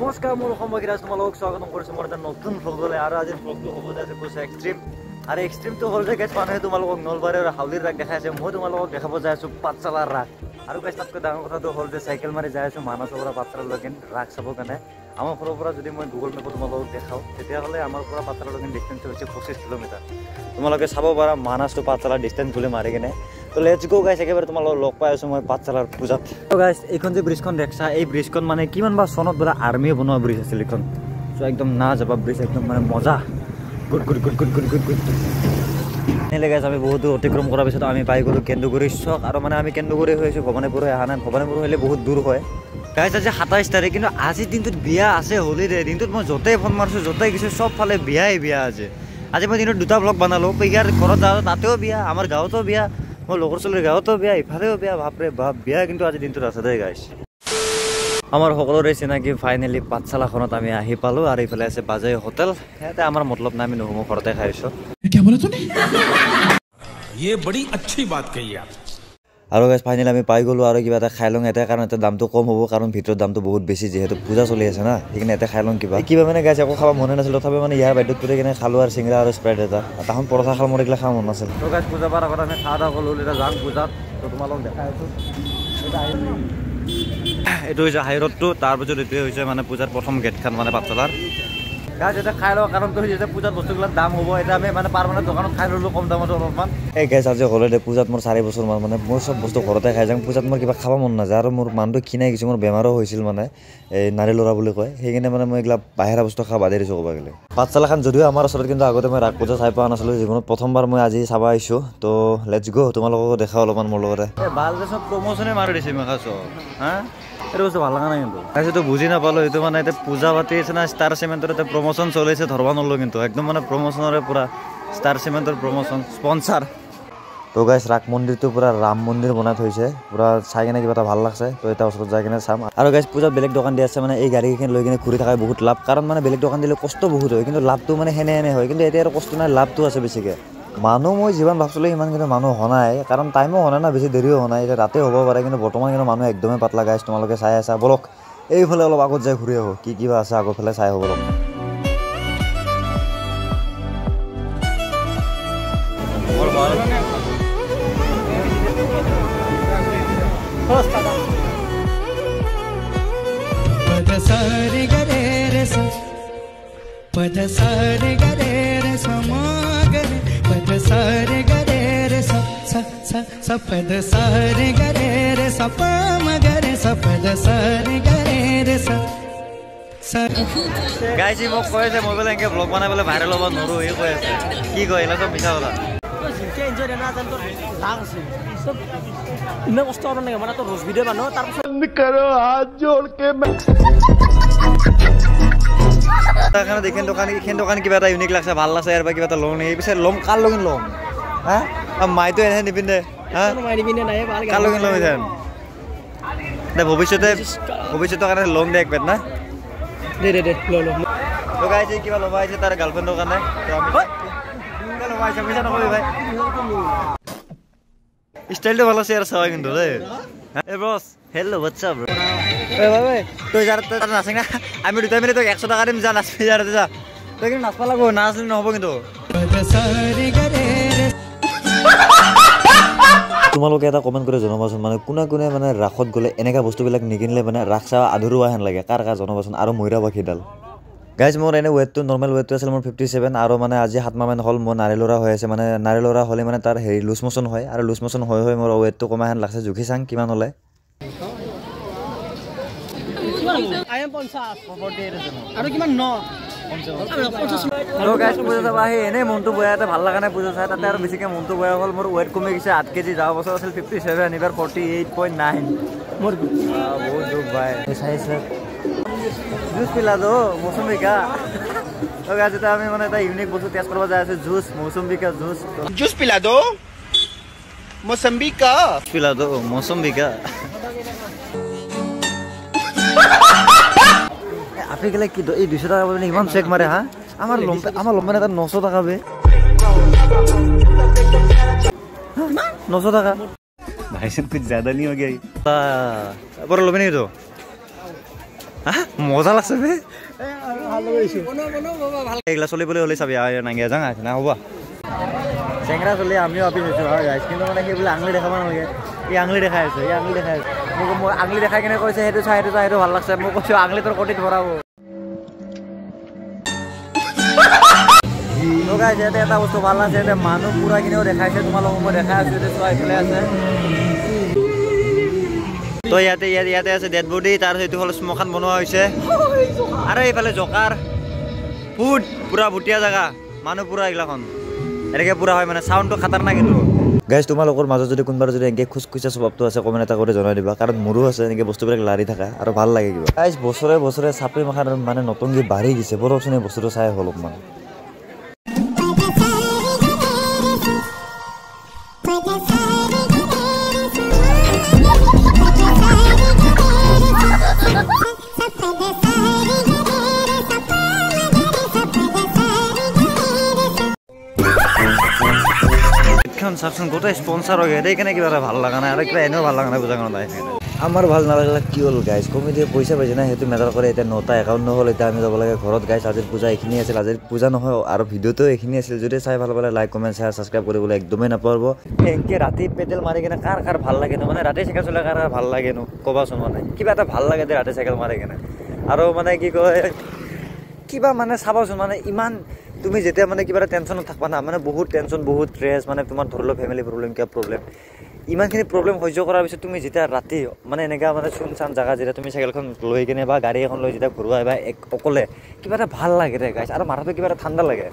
নমস্কাৰ মোৰ সময়গিৰাজ তোমালোকক স্বাগতম কৰিছোঁ মোৰ এটা নতুন ভ্লগলৈ আৰু আজিৰ ভ্লগটো হ'ব যাইছে কৈছে এক্সট্ৰিম আৰু এক্সট্ৰিমটো হ'ল যে মানুহে তোমালোকক নলবাৰী আৰু হাউলিৰ ৰাগ দেখাই আছে মই তোমালোকক দেখাব যাই আছোঁ পাঠশালাৰ ৰাগ আৰু গাইছ তাতকৈ ডাঙৰ কথাটো হ'ল যে চাইকেল মাৰি যাই আছোঁ মানসৰ পৰা পাঠশালালৈকে ৰাগ চাবৰ কাৰণে আমাৰ ঘৰৰ পৰা যদি মই গুগল মেপত তোমালোকক দেখাওঁ তেতিয়াহ'লে আমাৰ পৰা পাঠশালালৈকে ডিষ্টেঞ্চ হৈছে 25 কিলোমিটাৰ তোমালোকে চাব পাৰা মানসটো পাঠশালাৰ ডিষ্টেঞ্চ বুলি মাৰি কিনে তো লেটস গো গাইছ একেবাৰে তোমালোকক লগ পাই আছোঁ মই পাঠশালাৰ পূজাত তো গাইছ এইখন যে ব্ৰিজখন দেখছা এই ব্ৰিজখন মানে কিমান বা চনত বোলে আৰ্মিয়ে বনোৱা ব্ৰিজ আছিল এইখন চ' একদম না যাবা ব্ৰিজ একদম মানে মজা good good good good good good good এনেলে গাইছ আমি বহুত দূৰ অতিক্ৰম কৰাৰ পিছত আমি পাই গ'লোঁ কেন্দুগুৰি চক আৰু মানে আমি কেন্দুগুৰি হৈ আছোঁ ভৱানীপুৰ হৈ অহা নাই ভৱানীপুৰ হ'লে বহুত দূৰ হয় গাইছ আজি 27 তাৰিখ কিন্তু আজিৰ দিনটোত বিয়া আছে হলিডে দিনটোত মই য'তেই ফোন মাৰিছোঁ য'তেই গৈছোঁ চবফালে বিয়াই বিয়া আছে আজি মই দিনত দুটা ব্লগ বনালোঁ পেহীয়াৰ ঘৰত যাওঁ তাতেও বিয়া আমাৰ গাঁৱতো বিয়া মোৰ লগৰ ছোৱালীৰ গাঁৱতো বিয়া ইফালেও বিয়া বাপৰে বাপ বিয়া কিন্তু আজি দিনটোত আছে দেই গাইছ আমাৰ সকলোৰে চিনাকি ফাইনেলি পাঠশালাখনত আমি আহি পালোঁ আৰু ইফালে আছে বাজাই হোটেল ইয়াতে আমাৰ মতলব নাই আমি নহ'ব ঘৰতে খাইছোঁ আৰু গাইছ ফাইনেলি আমি পাই গ'লোঁ আৰু কিবা এটা খাই লওঁ ইয়াতে কাৰণ এটা দামটো কম হ'ব কাৰণ ভিতৰত দামটো বহুত বেছি যিহেতু পূজা চলি আছে না সেইকাৰণে ইয়াতে খাই লওঁ কিবা মানে গাইছ একো খাব মনে নাছিল তথাপি মানে ইয়াৰ বাইদেউত পুৰি কিনে খালোঁ আৰু চিংৰা আৰু স্প্ৰাইট এটা তাহোন পৰঠা খাল মোৰ এইগিলা খাব মন নাছিল তো গাইছ পূজা পাৰ আগত আমি খাওয়া দাওয়া কৰিলোঁ এতিয়া যাম পূজাত তো তোমালোকক দেখাই আছোঁ এইটো হৈছে হাই ৰোডটো তাৰপিছত এইটোৱে হৈছে মানে পূজাৰ প্ৰথম গেটখন মানে পাঠশালাৰ গাইছ এতিয়া খাই লওঁ কাৰণটো হৈছে পূজাত বস্তুবিলাক দাম হ'ব এতিয়া আমি মানে পাৰমানেণ্ট দোকানত খাই ল'লোঁ কম দামত অলপমান এই গাইছ আজি হলিডে পূজাত মোৰ 4 বছৰ মান মানে মোৰ চব বস্তু ঘৰতে খাই যাওঁ পূজাত মোৰ কিবা খাব মন নাযায় আৰু মোৰ মানুহটো ক্ষীণাই গৈছে মোৰ বেমাৰো হৈছিল মানে এই নাৰী ল'ৰা বুলি কয় সেইকাৰণে মানে মই এইগিলা বাহিৰা বস্তু খাব বাদেই দিছোঁ ক'ব গ'লে পাঠশালাখন যদিও আমাৰ ওচৰত কিন্তু আগতে মই ৰাগ পূজা চাই পোৱা নাছিলোঁ জীৱনত প্ৰথমবাৰ মই আজি চাব আহিছোঁ তো লেটছ গ' তোমালোককো দেখাওঁ অলপমান মোৰ লগতে ভাল যে চব প্ৰমোশ্যনে মাৰি দিছে মেখা চব হা এইটো বস্তু ভাল লগা নাই কিন্তু তাৰপিছতো বুজি নাপালোঁ এইটো মানে এতিয়া পূজা পাতি আছে না ষ্টাৰ চিমেণ্টৰ এটা প্ৰমোশ্যন চলিছে ধৰবা নলোঁ কিন্তু একদম মানে প্ৰমোশ্যনৰে পূৰা ষ্টাৰ চিমেণ্টৰ প্ৰমোশ্যন স্পনচাৰ তো গাইছ ৰাগ মন্দিৰটো পূৰা ৰাম মন্দিৰ বনাই থৈছে পূৰা চাই কিনে কিবা এটা ভাল লাগছে তো এটা ওচৰত যাই কিনে চাম আৰু গাইছ পূজাত বেলেগ দোকান দি আছে মানে এই গাড়ীখিনি লৈ কিনে ঘূৰি থকাই বহুত লাভ কাৰণ মানে বেলেগ দোকান দিলে কষ্ট বহুত হয় কিন্তু লাভটো মানে সেনে হয় কিন্তু এতিয়া আৰু কষ্ট নাই লাভটো আছে বেছিকৈ মানুহ মই যিমান ভাবছিলোঁ সিমান কিন্তু মানুহ হোৱা নাই কাৰণ টাইমো হোৱা নাই না বেছি দেৰিও হোৱা নাই এতিয়া ৰাতি হ'ব পাৰে কিন্তু বৰ্তমান কিন্তু মানুহ একদমেই পাতলা গাইছ তোমালোকে চাই আছা বলক এইফালে অলপ আগত যাই ঘূৰি আহোঁ কি কিবা আছে আগৰ ফালে চাই হ'ব सपद सारे गरे रे सप मगरे सपद सारे गरे रे গাইছ মোক কৈ আছে মই বোলে এনেকৈ ব্লগ বনাই পেলাই ভাইৰেল হ'ব নোৱাৰোঁ এই কৈ আছে কি কয় এইবিলাক চব মিছা কথা ইমান কষ্ট কৰা নাই মানে তোৰ ৰোজ ভিডিঅ' মানুহ তাৰপিছত এইখন দোকান কিবা এটা ইউনিক লাগছে ভাল লাগছে ইয়াৰ পৰা কিবা এটা লওঁ নেকি পিছে ল'ম কাৰ লগিন ল'ম হা মাইতো এনেহে নিপিন্ধে হা কাৰ লগিন ল'ম এতিয়া ভৱিষ্যতৰ কাৰণে ল'ম দে এক পেট না দে লগাইছে কিবা ল'বা আহিছে তাৰ গাৰ্লফ্ৰেণ্ডৰ কাৰণে ল'বা আহিছে পইচা নকবি ভাই ষ্টাইলটো ভাল আছে আৰু চাবা কিন্তু দেই বছ হেল্ল' হোৱাটছআপ তই যাৰ তই নাচিং না আমি দুটাই মিলি তোক 100 টকা দিম যা নাচবি যাৰ যা তই কিন্তু নাচবা লাগব নাচলি নহ'ব কিন্তু তোমালোকে এটা কমেণ্ট কৰি জনাবাচোন মানে কোনে মানে ৰাসত গ'লে এনেকুৱা বস্তুবিলাক নিকিনিলে মানে ৰাস চাৱা আধৰুৱা হেন লাগে কাৰ জনাবাচোন আৰু মইৰা বাকীডাল গাইজ মোৰ এনে ৱেটটো নৰ্মেল ৱেটটো আছিল মোৰ 57 আৰু মানে আজি 7 মাহমান হ'ল মোৰ নাৰী ল'ৰা হৈ আছে মানে নাৰী ল'ৰা হ'লে মানে তাৰ হেৰি লুজ মোচন হয় আৰু লুজ মোচন হৈ মোৰ ৱেটটো কমা হেন লাগছে জুখি চাং কিমান হ'লে আৰু কিমান ন এনেই মনটো বেয়া এটা ভাল লগা নাই পূজা চাই তাতে আৰু বেছিকৈ মনটো বেয়া হ'ল মোৰ ৱেট কমি গৈছে 8 কেজি যোৱা বছৰ আছিল 57 এইবাৰ 48.9 মোৰ বহুত দুখ ভাই চাইছে জুচ পিলা দো মৌচুমী কা এতিয়া আমি মানে এটা ইউনিক বস্তু টেষ্ট কৰিব যাই আছো জুচ মৌচুমী কা জুচ पिला दो मौसम्बी का पिला दो मौसम्बी का আপনি গেলে কি এই 200 টাকা বলে ইমান চেক মারে হ্যাঁ আমার লম্বা এটা 900 টাকা বে 900 টাকা भाई साहब कुछ ज्यादा नहीं हो गया पर लोबे नहीं तो মজা লাগছে বে এইগিলা চলিবলৈ হ'লে চাবি নাঙ্গিয়া যাং না হ'ব চেংৰা চলি আমিও আপি হৈছোঁ হয় গাইছ কিন্তু মানে সেইবিলাক আঙুলি দেখাব নালাগে এই আঙুলি দেখাই আছে এই আঙুলি দেখাই আছে মোক মই আঙুলি দেখাই কিনে কৈছে সেইটো চাই সেইটো ভাল লাগছে মোক কৈছোঁ আঙুলি তোৰ কটিত ভৰাব গাইছ ইয়াতে এটা বস্তু ভাল আছে ইয়াতে মানুহ পুৰা কিনেও দেখাইছে তোমালোকক মই দেখাই আছোঁ ইয়াতে চোৱা এইফালে আছে তো ইয়াতে আছে ডেড বডি তাৰ সেইটো হ'ল শ্মশান বনোৱা হৈছে আৰু এইফালে জকাৰ ফুড পুৰা ভুটীয়া জেগা মানুহ পুৰা এইগিলাখন এনেকৈ পুৰা হয় মানে চাউণ্ডটো খাতাৰনাক কিন্তু গাইজ তোমালোকৰ মাজত যদি কোনোবাৰ যদি এনেকৈ খোজখোজা স্বভাৱটো আছে কমেণ্ট এটা কৰি জনাই দিবা কাৰণ মোৰো আছে এনেকৈ বস্তুবিলাক লাৰি থকা আৰু ভাল লাগে কিবা গাইজ বছৰে বছৰে চাপৰি মাখাৰ মানে নতুনকৈ বাঢ়ি গৈছে বৰকচোন এই বস্তুটো চাই অলপমান চাওকচোন গোটেই স্পনচাৰ হৈ গ'ল সেইকাৰণে কিবা এটা ভাল লগা নাই আৰু কিবা এনেও ভাল লগা নাই বুজা নাই আমাৰ ভাল নালাগিলে কি হ'ল গাইজ কমিটিয়ে পইচা পাইছে না সেইটো মেটাৰ কৰে এতিয়া 9:51 হ'ল এতিয়া আমি যাব লাগে ঘৰত গাইজ আজিৰ পূজা এইখিনি আছিল আজিৰ পূজা নহয় আৰু ভিডিঅ'টো এইখিনি আছিল যদি চাই ভাল পালে লাইক কমেণ্ট শ্বেয়াৰ ছাবস্ক্ৰাইব কৰিবলৈ একদমেই নাপাহৰিব এনেকৈ ৰাতি পেডেল মাৰি কিনে কাৰ ভাল লাগে মানে ৰাতি চাইকেল চলাই কাৰ ভাল লাগে ক'বাচোন মানে কিবা এটা ভাল লাগে দে ৰাতি চাইকেল মাৰি কিনে আৰু মানে কি কয় কিবা মানে চাবাচোন মানে ইমান তুমি যেতিয়া মানে কিবা এটা টেনশ্যনত থাকবা না মানে বহুত টেনশ্যন বহুত ষ্ট্ৰেছ মানে তোমাৰ ধৰি লওক ফেমিলি প্ৰব্লেম কিবা প্ৰব্লেম ইমানখিনি প্ৰব্লেম সহ্য কৰাৰ পিছত তুমি যেতিয়া ৰাতি মানে এনেকুৱা মানে চুনচান জেগা যেতিয়া তুমি চাইকেলখন লৈ কিনে বা গাড়ী এখন লৈ যেতিয়া ঘূৰোৱা বা অকলে কিবা এটা ভাল লাগে দে গাইছ আৰু মাথাটো কিবা এটা ঠাণ্ডা লাগে